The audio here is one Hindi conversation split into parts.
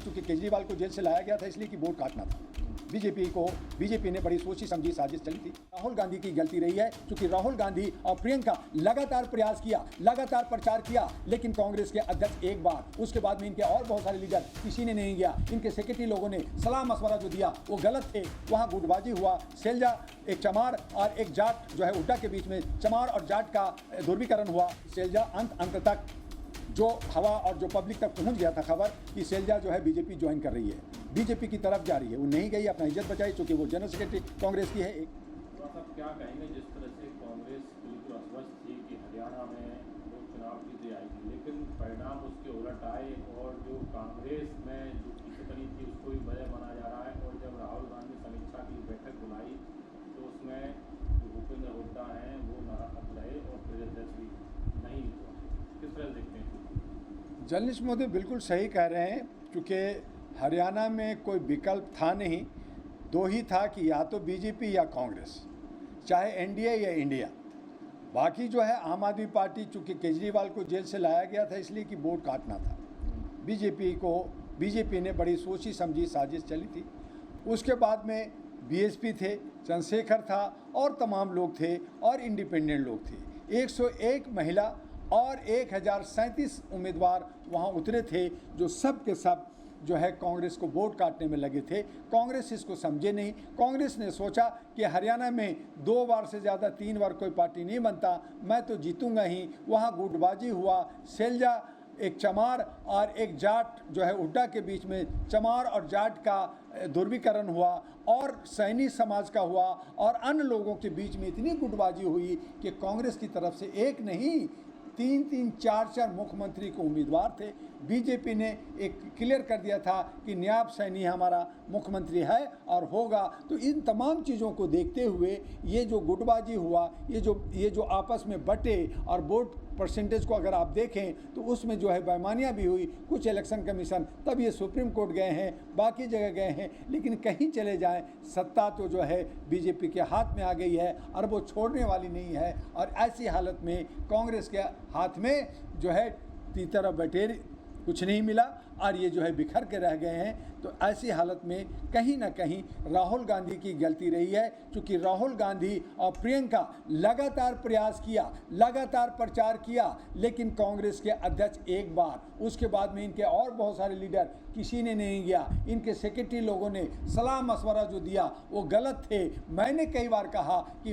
क्योंकि केजरीवाल को जेल से लाया गया था इसलिए कि वोट काटना था। बीजेपी ने बड़ी सोची समझी साजिश चली थी। राहुल गांधी की गलती रही है क्योंकि राहुल गांधी और प्रियंका लगातार प्रयास किया, लगातार प्रचार किया, लेकिन कांग्रेस के अध्यक्ष एक बार, उसके बाद में इनके और बहुत सारे लीडर, किसी ने नहीं गया। इनके सेक्रेटरी लोगों ने सलाह मशवरा जो दिया वो गलत थे। वहाँ गुटबाजी हुआ। शैलजा, एक चमार और एक जाट जो है हुड्डा के बीच में चमार और जाट का ध्रुवीकरण हुआ। शैलजा अंत तक जो हवा और जो पब्लिक तक पहुंच गया था खबर कि शैलजा जो है बीजेपी ज्वाइन कर रही है, बीजेपी की तरफ जा रही है। वो नहीं गई, अपना इज्जत बचाई, चूंकि वो जनरल सेक्रेटरी कांग्रेस की है। क्या कहेंगे जिस तरह से कांग्रेस बिल्कुल अस्वस्थ थी कि हरियाणा में लोग चुनाव जीत आएगी, लेकिन परिणाम उसके उलट आए और जो कांग्रेस में जो खिचड़ी थी उसको भी वजह माना जा रहा है। और जब राहुल गांधी समीक्षा की बैठक बुलाई तो उसमें जो भूपेंद्र हुड्डा हैं वो नाराज रहे और प्रदेश अध्यक्ष भी नहीं हुआ। किस तरह देखते हैं? जर्नलिस्ट महोदय बिल्कुल सही कह रहे हैं, क्योंकि हरियाणा में कोई विकल्प था नहीं। दो ही था कि या तो बीजेपी या कांग्रेस, चाहे एनडीए या इंडिया। बाकी जो है आम आदमी पार्टी, चूँकि केजरीवाल को जेल से लाया गया था इसलिए कि वोट काटना था। बीजेपी ने बड़ी सोची समझी साजिश चली थी। उसके बाद में बीएसपी थे, चंद्रशेखर था और तमाम लोग थे और इंडिपेंडेंट लोग थे। 101 महिला और 1037 उम्मीदवार वहाँ उतरे थे, जो सब के सब जो है कांग्रेस को वोट काटने में लगे थे। कांग्रेस इसको समझे नहीं। कांग्रेस ने सोचा कि हरियाणा में 2 बार से ज़्यादा 3 बार कोई पार्टी नहीं बनता, मैं तो जीतूंगा ही। वहाँ गुटबाजी हुआ। शैलजा, एक चमार और एक जाट जो है हुड्डा के बीच में चमार और जाट का ध्रुवीकरण हुआ और सैनी समाज का हुआ और अन्य लोगों के बीच में इतनी गुटबाजी हुई कि कांग्रेस की तरफ से एक नहीं 3-3, 4-4 मुख्यमंत्री को उम्मीदवार थे। बीजेपी ने एक क्लियर कर दिया था कि न्याब सैनी हमारा मुख्यमंत्री है और होगा। तो इन तमाम चीज़ों को देखते हुए ये जो गुटबाजी हुआ, ये जो आपस में बटे और वोट परसेंटेज को अगर आप देखें तो उसमें जो है बेईमानियाँ भी हुई। कुछ इलेक्शन कमीशन तब ये सुप्रीम कोर्ट गए हैं, बाकी जगह गए हैं, लेकिन कहीं चले जाएं सत्ता तो जो है बीजेपी के हाथ में आ गई है और वो छोड़ने वाली नहीं है। और ऐसी हालत में कांग्रेस के हाथ में जो है तीतर बटेर कुछ नहीं मिला और ये जो है बिखर के रह गए हैं। तो ऐसी हालत में कहीं ना कहीं राहुल गांधी की गलती रही है, क्योंकि राहुल गांधी और प्रियंका लगातार प्रयास किया, लगातार प्रचार किया, लेकिन कांग्रेस के अध्यक्ष एक बार, उसके बाद में इनके और बहुत सारे लीडर, किसी ने नहीं गया। इनके सेक्रेटरी लोगों ने सलाह मशवरा जो दिया वो गलत थे। मैंने कई बार कहा कि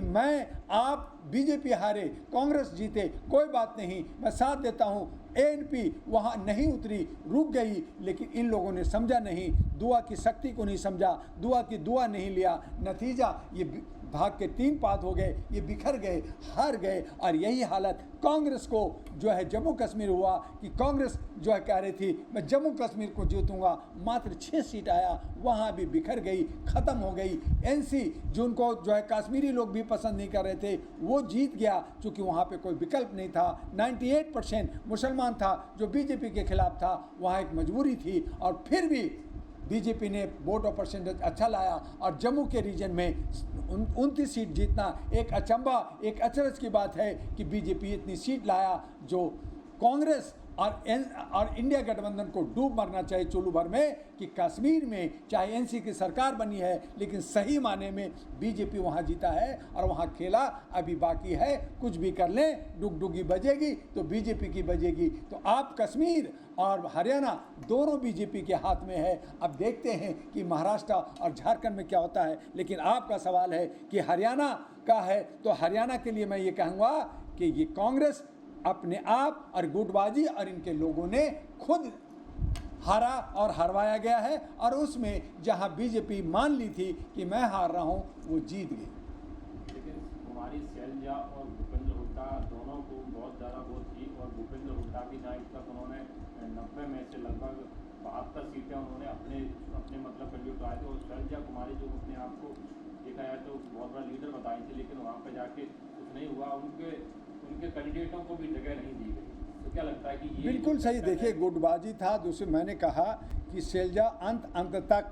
आप बीजेपी हारे, कांग्रेस जीते, कोई बात नहीं, मैं साथ देता हूँ। एएनपी वहाँ नहीं उतरी, रुक गई, लेकिन इन लोगों ने समझा नहीं, दुआ की शक्ति को नहीं समझा, दुआ की दुआ नहीं लिया। नतीजा ये भाग के 3 पात हो गए, ये बिखर गए, हार गए। और यही हालत कांग्रेस को जो है जम्मू कश्मीर हुआ कि कांग्रेस जो है कह रही थी मैं जम्मू कश्मीर को जीतूंगा, मात्र 6 सीट आया, वहाँ भी बिखर गई, ख़त्म हो गई। एनसी जिनको जो है कश्मीरी लोग भी पसंद नहीं कर रहे थे, वो जीत गया, चूँकि वहाँ पे कोई विकल्प नहीं था। 98% मुसलमान था जो बीजेपी के खिलाफ था, वहाँ एक मजबूरी थी। और फिर भी बीजेपी ने वोट और परसेंटेज अच्छा लाया और जम्मू के रीजन में 29 सीट जीतना एक अचंभा, एक अचरज की बात है कि बीजेपी इतनी सीट लाया, जो कांग्रेस और इंडिया गठबंधन को डूब मरना चाहिए चुल्लू भर में कि कश्मीर में चाहे एनसी की सरकार बनी है, लेकिन सही माने में बीजेपी वहाँ जीता है और वहाँ खेला अभी बाकी है। कुछ भी कर लें, डुगडुगी बजेगी तो बीजेपी की बजेगी। तो आप कश्मीर और हरियाणा दोनों बीजेपी के हाथ में है। अब देखते हैं कि महाराष्ट्र और झारखंड में क्या होता है। लेकिन आपका सवाल है कि हरियाणा का है, तो हरियाणा के लिए मैं ये कहूँगा कि ये कांग्रेस अपने आप और गुटबाजी और इनके लोगों ने खुद हारा और हरवाया गया है। और उसमें जहां बीजेपी मान ली थी कि मैं हार रहा हूं, वो जीत गई। लेकिन हमारी शैलजा और भूपेंद्र हुड्डा दोनों को बहुत ज़्यादा वो थी। और भूपेंद्र हुड्डा की जहाँ तक उन्होंने 90 में से लगभग 72 सीटें उन्होंने अपने मतलब कंट्रीब्यूट आए थे। और शैलजा कुमारी जो अपने आप को देखा जाए तो बहुत बड़ा लीडर बताई थी, लेकिन वहाँ पर जाके कुछ नहीं हुआ, उनके कैंडिडेटों को भी जगह नहीं दी गई। तो क्या लगता है कि ये बिल्कुल सही। देखिए गुटबाजी था। दूसरे मैंने कहा कि शैलजा अंत तक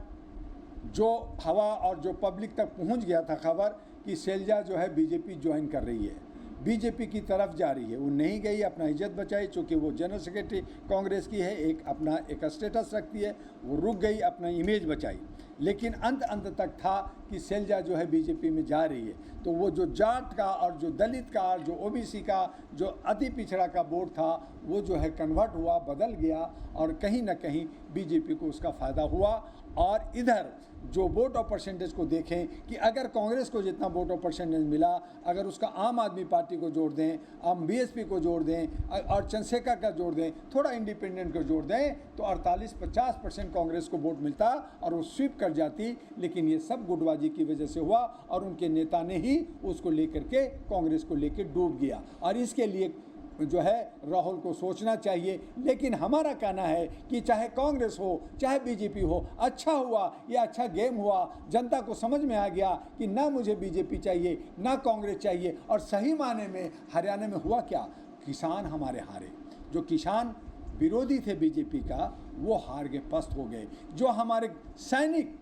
जो हवा और जो पब्लिक तक पहुंच गया था खबर कि शैलजा जो है बीजेपी ज्वाइन कर रही है। बीजेपी की तरफ जा रही है। वो नहीं गई, अपना इज्जत बचाई, चूँकि वो जनरल सेक्रेटरी कांग्रेस की है, अपना एक स्टेटस रखती है, वो रुक गई, अपना इमेज बचाई। लेकिन अंत तक था कि शैलजा जो है बीजेपी में जा रही है, तो वो जो जाट का और जो दलित का और जो ओबीसी का जो अति पिछड़ा का वोट था वो जो है कन्वर्ट हुआ, बदल गया, और कहीं ना कहीं बीजेपी को उसका फ़ायदा हुआ। और इधर जो वोट और परसेंटेज को देखें कि अगर कांग्रेस को जितना वोट और परसेंटेज मिला, अगर उसका आम आदमी पार्टी को जोड़ दें, हम बीएसपी को जोड़ दें और चंद्रशेखर का जोड़ दें, थोड़ा इंडिपेंडेंट को जोड़ दें, तो 48-50% कांग्रेस को वोट मिलता और वो स्वीप कर जाती। लेकिन ये सब गुटबाजी की वजह से हुआ और उनके नेता ने ही उसको लेकर के कांग्रेस को लेकर डूब गया। और इसके लिए जो है राहुल को सोचना चाहिए। लेकिन हमारा कहना है कि चाहे कांग्रेस हो चाहे बीजेपी हो, अच्छा हुआ, ये अच्छा गेम हुआ। जनता को समझ में आ गया कि ना मुझे बीजेपी चाहिए ना कांग्रेस चाहिए। और सही माने में हरियाणा में हुआ क्या, किसान हमारे हारे। जो किसान विरोधी थे बीजेपी का वो हार गए, पस्त हो गए। जो हमारे सैनिक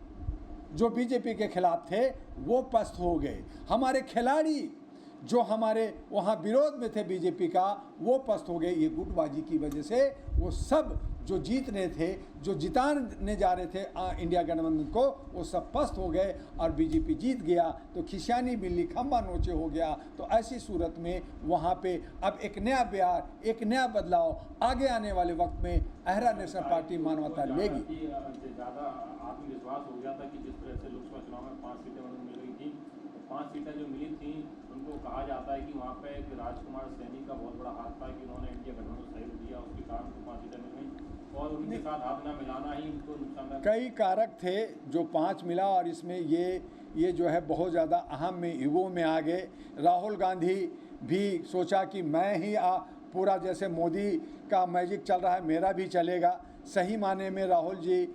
जो बीजेपी के खिलाफ थे वो पस्त हो गए। हमारे खिलाड़ी जो हमारे वहाँ विरोध में थे बीजेपी का वो पस्त हो गए। ये गुटबाजी की वजह से वो सब जो जीतने थे, जो जिताने जा रहे थे इंडिया गठबंधन को, वो सब पस्त हो गए और बीजेपी जीत गया। तो खिसियानी बिल्ली खम्बा नोचे हो गया। तो ऐसी सूरत में वहाँ पे अब एक नया बिहार, एक नया बदलाव आगे आने वाले वक्त में अहरा नेशनल पार्टी मानवता लेगी। ज़्यादा आत्मविश्वास हो गया था कि जिस तरह से लोकसभा चुनाव में 5 सीटें उनको मिल गई थी, 5 सीटें जो मिली थी उनको कहा जाता है कि वहाँ पे एक राजकुमार सैनी का बहुत बड़ा हाथ था कि उन्होंने इंडिया गठबंधन को सहयोग दिया, उसके कारण उनको 5 सीटें मिल गई और उनके साथ हाथ ना मिलाना ही उनको नुकसान। कई कारक थे जो 5 मिला और इसमें ये जो है बहुत ज़्यादा अहम में ईगो में आ गए। राहुल गांधी भी सोचा कि मैं ही पूरा जैसे मोदी का मैजिक चल रहा है मेरा भी चलेगा। सही माने में राहुल जी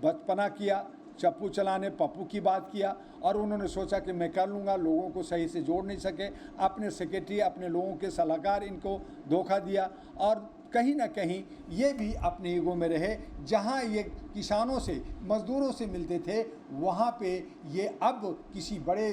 बचपना किया, चप्पू चलाने पप्पू की बात किया और उन्होंने सोचा कि मैं कर लूँगा। लोगों को सही से जोड़ नहीं सके, अपने सेक्रेटरी अपने लोगों के सलाहकार इनको धोखा दिया। और कहीं ना कहीं ये भी अपने ईगो में रहे। जहाँ ये किसानों से मज़दूरों से मिलते थे वहाँ पे ये अब किसी बड़े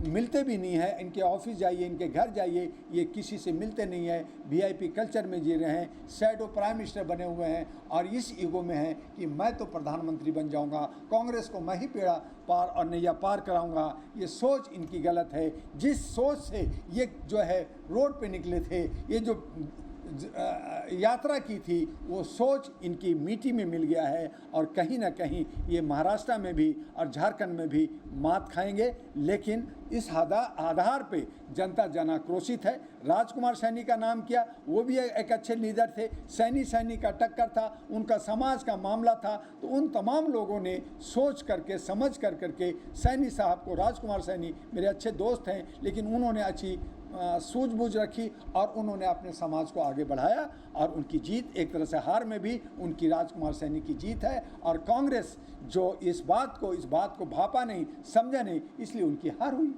मिलते भी नहीं है। इनके ऑफिस जाइए, इनके घर जाइए, ये किसी से मिलते नहीं है। वीआईपी कल्चर में जी रहे हैं, शैडो प्राइम मिनिस्टर बने हुए हैं और इस ईगो में है कि मैं तो प्रधानमंत्री बन जाऊंगा, कांग्रेस को मैं ही पेड़ा पार और नैया पार कराऊंगा। ये सोच इनकी गलत है। जिस सोच से ये जो है रोड पे निकले थे, ये जो यात्रा की थी, वो सोच इनकी मिट्टी में मिल गया है और कहीं ना कहीं ये महाराष्ट्र में भी और झारखंड में भी मात खाएंगे। लेकिन इस आधार पे जनता जनाक्रोशित है। राजकुमार सैनी का नाम किया, वो भी एक अच्छे लीडर थे। सैनी का टक्कर था, उनका समाज का मामला था। तो उन तमाम लोगों ने सोच करके समझ करके सैनी साहब को, राजकुमार सैनी मेरे अच्छे दोस्त हैं, लेकिन उन्होंने अच्छी सूझबूझ रखी और उन्होंने अपने समाज को आगे बढ़ाया और उनकी जीत एक तरह से हार में भी उनकी राजकुमार सैनी की जीत है। और कांग्रेस जो इस बात को भापा नहीं, समझा नहीं, इसलिए उनकी हार हुई।